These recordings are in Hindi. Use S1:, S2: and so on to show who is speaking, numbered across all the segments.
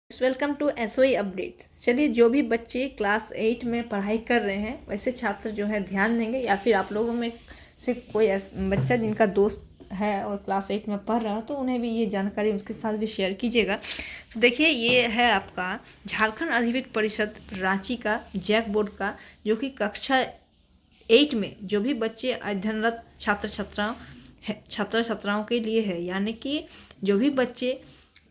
S1: Welcome to SOE update. चलिए, जो भी बच्चे क्लास 8 में पढ़ाई कर रहे हैं वैसे छात्र जो है ध्यान देंगे, या फिर आप लोगों में से कोई बच्चा जिनका दोस्त है और क्लास 8 में पढ़ रहा हो तो उन्हें भी ये जानकारी उसके साथ भी शेयर कीजिएगा। तो देखिए, ये है आपका झारखंड अधिविद्य परिषद रांची का जैक बोर्ड का, जो कि कक्षा 8 में जो भी बच्चे अध्ययनरत छात्र छात्राओं के लिए है, यानी कि जो भी बच्चे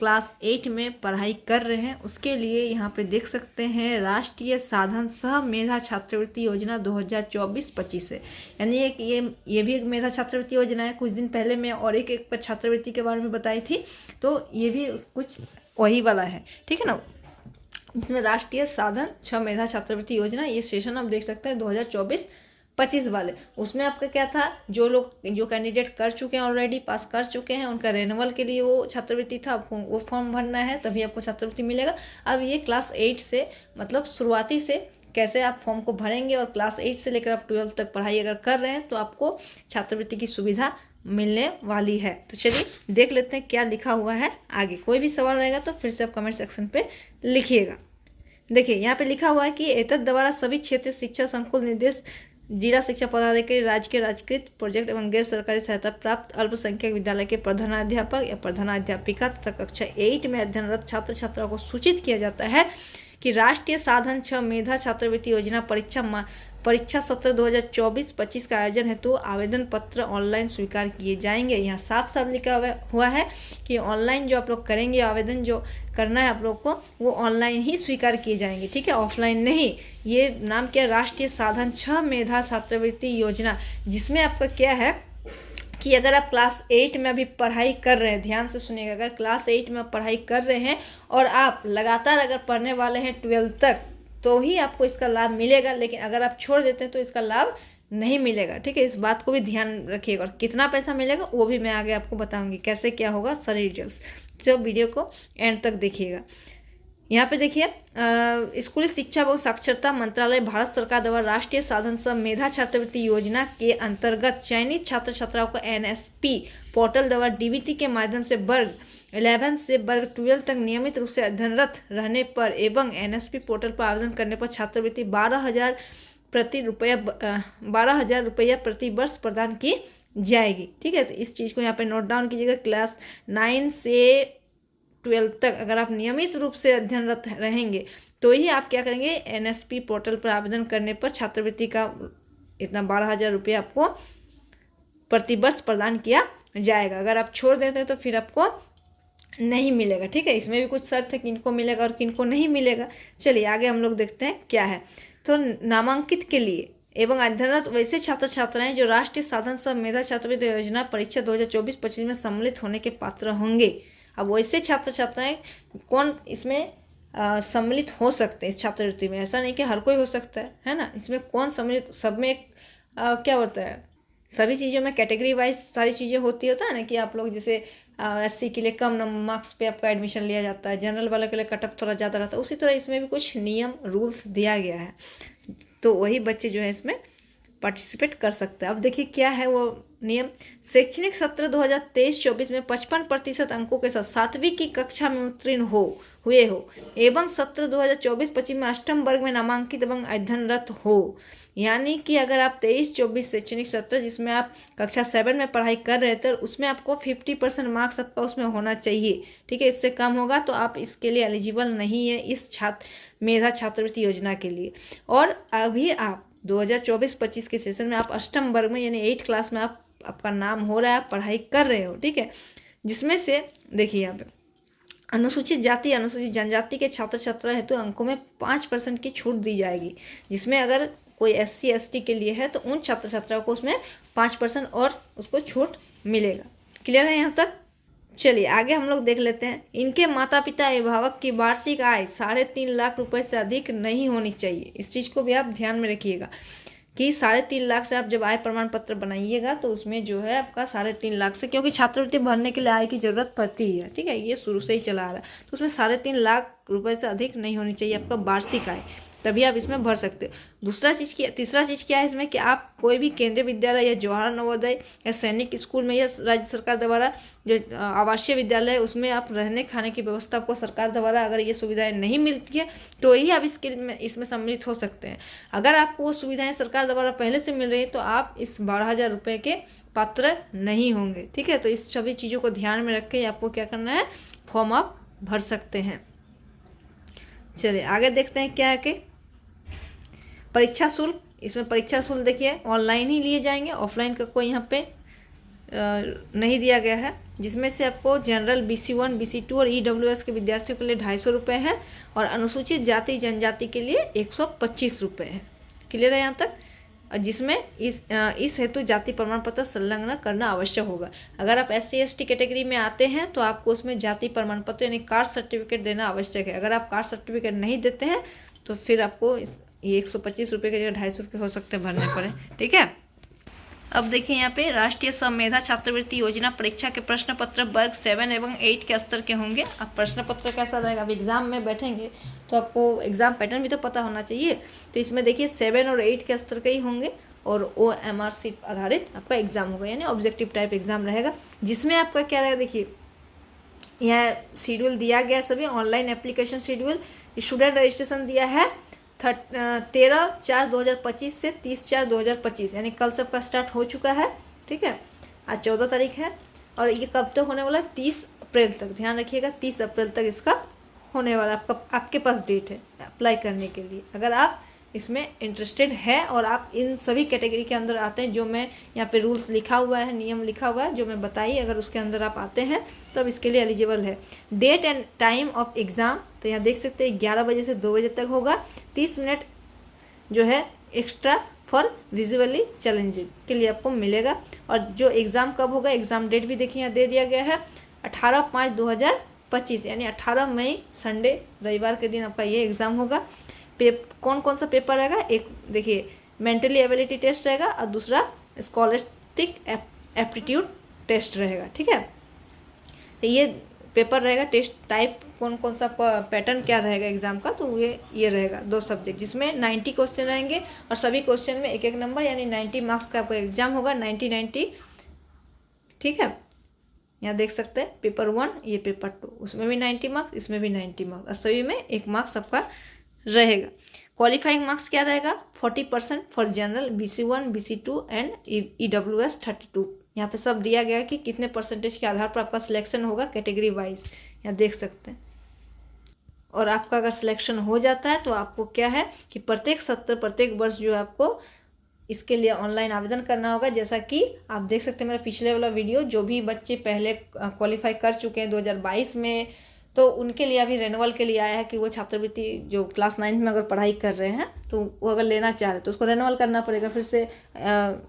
S1: क्लास 8 में पढ़ाई कर रहे हैं उसके लिए यहाँ पे देख सकते हैं राष्ट्रीय साधन सह मेधा छात्रवृत्ति योजना 2024-25 है। यानी एक ये भी एक मेधा छात्रवृत्ति योजना है। कुछ दिन पहले मैं और एक छात्रवृत्ति के बारे में बताई थी, तो ये भी कुछ वही वाला है, ठीक है ना। इसमें राष्ट्रीय साधन छह मेधा छात्रवृत्ति योजना, ये सेशन आप देख सकते हैं 2024-25 वाले। उसमें आपका क्या था, जो कैंडिडेट कर चुके हैं, ऑलरेडी पास कर चुके हैं, उनका रेन्यूअल के लिए वो छात्रवृत्ति था, वो फॉर्म भरना है तभी आपको छात्रवृत्ति मिलेगा। अब ये क्लास 8 से मतलब शुरुआती से कैसे आप फॉर्म को भरेंगे, और क्लास 8 से लेकर आप 12 तक पढ़ाई अगर कर रहे हैं तो आपको छात्रवृत्ति की सुविधा मिलने वाली है। तो चलिए देख लेते हैं क्या लिखा हुआ है आगे। कोई भी सवाल रहेगा तो फिर से आप कमेंट सेक्शन पे लिखिएगा। देखिए, यहाँ पे लिखा हुआ है कि एतद द्वारा सभी क्षेत्रीय शिक्षा संकुल निर्देश जिला शिक्षा पदाधिकारी राज्य के राजकृत प्रोजेक्ट एवं गैर सरकारी सहायता प्राप्त अल्पसंख्यक विद्यालय के प्रधानाध्यापक या प्रधानाध्यापिका तथा कक्षा 8 में अध्ययनरत छात्र छात्राओं को सूचित किया जाता है कि राष्ट्रीय साधन 6 मेधा छात्रवृत्ति योजना परीक्षा सत्र 2024-25 का आयोजन हेतु आवेदन पत्र ऑनलाइन स्वीकार किए जाएंगे। यहाँ साफ साफ लिखा हुआ है कि ऑनलाइन जो आप लोग करेंगे, आवेदन जो करना है आप लोग को, वो ऑनलाइन ही स्वीकार किए जाएंगे, ठीक है, ऑफलाइन नहीं। ये नाम क्या, राष्ट्रीय साधन 6 मेधा छात्रवृत्ति योजना, जिसमें आपका क्या है कि अगर आप क्लास 8 में अभी पढ़ाई कर रहे हैं, ध्यान से सुनिएगा, अगर क्लास 8 में पढ़ाई कर रहे हैं और आप लगातार अगर पढ़ने वाले हैं 12 तक, तो ही आपको इसका लाभ मिलेगा। लेकिन अगर आप छोड़ देते हैं तो इसका लाभ नहीं मिलेगा, ठीक है। इस बात को भी ध्यान रखिएगा। और कितना पैसा मिलेगा वो भी मैं आगे आपको बताऊंगी, कैसे क्या होगा सारी डिटेल्स। तो वीडियो को एंड तक देखिएगा। यहाँ पे देखिए, स्कूली शिक्षा व साक्षरता मंत्रालय भारत सरकार द्वारा राष्ट्रीय साधन सह मेधा छात्रवृत्ति योजना के अंतर्गत चयनित छात्र छात्राओं को NSP पोर्टल द्वारा DBT के माध्यम से वर्ग 11 से वर्ग 12 तक नियमित रूप से अध्ययनरत रहने पर एवं NSP पोर्टल पर आवेदन करने पर छात्रवृत्ति 12,000 रुपया प्रति वर्ष प्रदान की जाएगी, ठीक है। तो इस चीज़ को यहाँ पे नोट डाउन कीजिएगा। क्लास 9 से 12 तक अगर आप नियमित रूप से अध्ययनरत रहेंगे तो ही आप क्या करेंगे, NSP पोर्टल पर आवेदन करने पर छात्रवृत्ति का इतना 12,000 रुपया आपको प्रति वर्ष प्रदान किया जाएगा। अगर आप छोड़ देते हैं तो फिर आपको नहीं मिलेगा, ठीक है। इसमें भी कुछ शर्त है किनको मिलेगा और किनको नहीं मिलेगा। चलिए आगे हम लोग देखते हैं क्या है। तो नामांकित के लिए एवं अध्ययनरत वैसे छात्र छात्राएं जो राष्ट्रीय साधन सह मेधा छात्रवृत्ति योजना परीक्षा 2024-25 में सम्मिलित होने के पात्र होंगे। अब वैसे छात्र छात्राएं कौन इसमें सम्मिलित हो सकते हैं इस छात्रवृत्ति में, ऐसा नहीं कि हर कोई हो सकता है ना। इसमें कौन सम्मिलित, सब में क्या होता है, सभी चीज़ों में कैटेगरी वाइज सारी चीज़ें होती होता है ना, कि आप लोग जैसे SC के लिए कम मार्क्स पे आपका एडमिशन लिया जाता है, जनरल वाले के लिए कट ऑफ थोड़ा ज़्यादा रहता है, उसी तरह इसमें भी कुछ नियम रूल्स दिया गया है, तो वही बच्चे जो है इसमें पार्टिसिपेट कर सकते हैं। अब देखिए क्या है वो नियम। शैक्षणिक सत्र 2023-24 में 55% अंकों के साथ 7वीं की कक्षा में उत्तीर्ण हुए हो एवं सत्र 2024-25 में अष्टम वर्ग में नामांकित एवं अध्ययनरत हो। यानी कि अगर आप 23-24 शैक्षणिक सत्र जिसमें आप कक्षा 7 में पढ़ाई कर रहे थे, उसमें आपको 50% मार्क्स आपका उसमें होना चाहिए, ठीक है। इससे कम होगा तो आप इसके लिए एलिजिबल नहीं है, इस मेधा छात्रवृत्ति योजना के लिए। और अभी आप 2024-25 के सेशन में आप अष्टम वर्ग में यानी 8 क्लास में आपका नाम हो रहा है, आप पढ़ाई कर रहे हो, ठीक है। जिसमें से देखिए यहाँ पे अनुसूचित जाति अनुसूचित जनजाति के छात्र छात्रा हेतु अंकों में 5% की छूट दी जाएगी। जिसमें अगर कोई SC ST के लिए है तो उन छात्र छात्राओं को उसमें 5% और उसको छूट मिलेगा। क्लियर है यहाँ तक। चलिए आगे हम लोग देख लेते हैं। इनके माता पिता अभिभावक की वार्षिक आय 3.5 लाख रुपए से अधिक नहीं होनी चाहिए। इस चीज़ को भी आप ध्यान में रखिएगा कि 3.5 लाख से आप जब आय प्रमाण पत्र बनाइएगा तो उसमें जो है आपका 3.5 लाख से, क्योंकि छात्रवृत्ति भरने के लिए आय की ज़रूरत पड़ती है, ठीक है, ये शुरू से ही चला आ रहा है, तो उसमें 3.5 लाख रुपए से अधिक नहीं होनी चाहिए आपका वार्षिक आय। तभी आप इसमें भर सकते हो। तीसरा चीज़ क्या है इसमें कि आप कोई भी केंद्रीय विद्यालय या जवाहर नवोदय या सैनिक स्कूल में या राज्य सरकार द्वारा जो आवासीय विद्यालय है उसमें आप रहने खाने की व्यवस्था आपको सरकार द्वारा अगर ये सुविधाएं नहीं मिलती है तो ही आप इसमें सम्मिलित हो सकते हैं। अगर आपको वो सुविधाएं सरकार द्वारा पहले से मिल रही है तो आप इस 12,000 रुपये के पात्र नहीं होंगे। ठीक है, तो इस सभी चीज़ों को ध्यान में रख के आपको क्या करना है, फॉर्म आप भर सकते हैं। चलिए आगे देखते हैं क्या है कि परीक्षा शुल्क। इसमें परीक्षा शुल्क देखिए ऑनलाइन ही लिए जाएंगे, ऑफलाइन का कोई यहाँ पे नहीं दिया गया है, जिसमें से आपको जनरल BC1 BC2 और EWS के विद्यार्थियों के लिए 250 रुपये है और अनुसूचित जाति जनजाति के लिए 125 रुपये है। क्लियर है यहाँ तक? और जिसमें इस हेतु जाति प्रमाण पत्र संलग्न करना आवश्यक होगा। अगर आप SC ST कैटेगरी में आते हैं तो आपको उसमें जाति प्रमाण पत्र यानी कास्ट सर्टिफिकेट देना आवश्यक है। अगर आप कास्ट सर्टिफिकेट नहीं देते हैं तो फिर आपको ये 125 रुपये की जगह 250 रुपये हो सकते हैं भरने पड़े। ठीक है, अब देखिए यहाँ पे राष्ट्रीय स्वमेधा छात्रवृत्ति योजना परीक्षा के प्रश्न पत्र वर्ग 7 एवं 8 के स्तर के होंगे। अब प्रश्न पत्र कैसा रहेगा, अब एग्जाम में बैठेंगे तो आपको एग्जाम पैटर्न भी तो पता होना चाहिए। तो इसमें देखिए 7 और 8 के स्तर के ही होंगे और OMR शीट आधारित आपका एग्जाम होगा, यानी ऑब्जेक्टिव टाइप एग्जाम रहेगा। जिसमें आपका क्या रहेगा, देखिए यह शेड्यूल दिया गया सभी online application schedule. Student registration दिया है 13/4/2025 से 30/4/2025, यानी कल सबका स्टार्ट हो चुका है। ठीक है, आज 14 तारीख है और ये कब तक होने वाला है, 30 अप्रैल तक। ध्यान रखिएगा 30 अप्रैल तक इसका होने वाला आपके पास डेट है अप्लाई करने के लिए। अगर आप इसमें इंटरेस्टेड है और आप इन सभी कैटेगरी के अंदर आते हैं, जो मैं यहाँ पे रूल्स लिखा हुआ है, नियम लिखा हुआ है जो मैं बताइए, अगर उसके अंदर आप आते हैं तो अब इसके लिए एलिजिबल है। Date and time of exam तो यहाँ देख सकते हैं 11 बजे से 2 बजे तक होगा। 30 मिनट जो है एक्स्ट्रा फॉर विजुअली चैलेंजिंग के लिए आपको मिलेगा। और जो एग्ज़ाम कब होगा, एग्ज़ाम डेट भी देखिए यहाँ दे दिया गया है 18/5/2025, यानी 18 मई संडे रविवार के दिन आपका ये एग्ज़ाम होगा। कौन कौन सा पेपर रहेगा, एक देखिए मेंटली एबिलिटी टेस्ट रहेगा और दूसरा स्कॉलस्टिक एप्टीट्यूड टेस्ट रहेगा। ठीक है, तो ये पेपर रहेगा। टेस्ट टाइप कौन कौन सा पैटर्न क्या रहेगा एग्जाम का, तो ये रहेगा 2 सब्जेक्ट, जिसमें 90 क्वेश्चन रहेंगे और सभी क्वेश्चन में 1-1 नंबर, यानी 90 मार्क्स का आपका एग्जाम होगा। 90-90। ठीक है, यहाँ देख सकते हैं पेपर 1 ये पेपर 2, उसमें भी 90 मार्क्स, इसमें भी 90 मार्क्स और सभी में 1 मार्क्स आपका रहेगा। क्वालिफाइंग मार्क्स क्या रहेगा, 40% for general BC1 BC2 and EWS 32। यहाँ पे सब दिया गया कि कितने परसेंटेज के आधार पर आपका सिलेक्शन होगा कैटेगरी वाइज, यहाँ देख सकते हैं। और आपका अगर सिलेक्शन हो जाता है तो आपको क्या है कि प्रत्येक वर्ष जो है आपको इसके लिए ऑनलाइन आवेदन करना होगा। जैसा कि आप देख सकते हैं मेरा पिछले वाला वीडियो, जो भी बच्चे पहले क्वालिफाई कर चुके हैं 2022 में, तो उनके लिए अभी रेनुअल के लिए आया है कि वो छात्रवृत्ति जो क्लास 9 में अगर पढ़ाई कर रहे हैं तो वो अगर लेना चाह रहे हैं तो उसको रेनुअल करना पड़ेगा, फिर से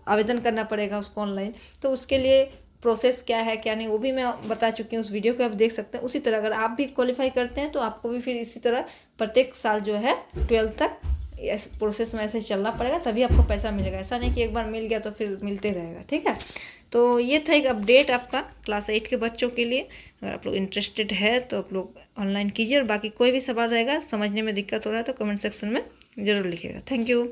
S1: आवेदन करना पड़ेगा उसको ऑनलाइन। तो उसके लिए प्रोसेस क्या है क्या नहीं वो भी मैं बता चुकी हूँ, उस वीडियो को आप देख सकते हैं। उसी तरह अगर आप भी क्वालिफाई करते हैं तो आपको भी फिर इसी तरह प्रत्येक साल जो है 12th तक इस प्रोसेस में ऐसे चलना पड़ेगा, तभी आपको पैसा मिलेगा। ऐसा नहीं कि एक बार मिल गया तो फिर मिलते रहेगा। ठीक है, तो ये था एक अपडेट आपका क्लास 8 के बच्चों के लिए। अगर आप लोग इंटरेस्टेड है तो आप लोग ऑनलाइन कीजिए, और बाकी कोई भी सवाल रहेगा, समझने में दिक्कत हो रहा है तो कमेंट सेक्शन में ज़रूर लिखिएगा। Thank you.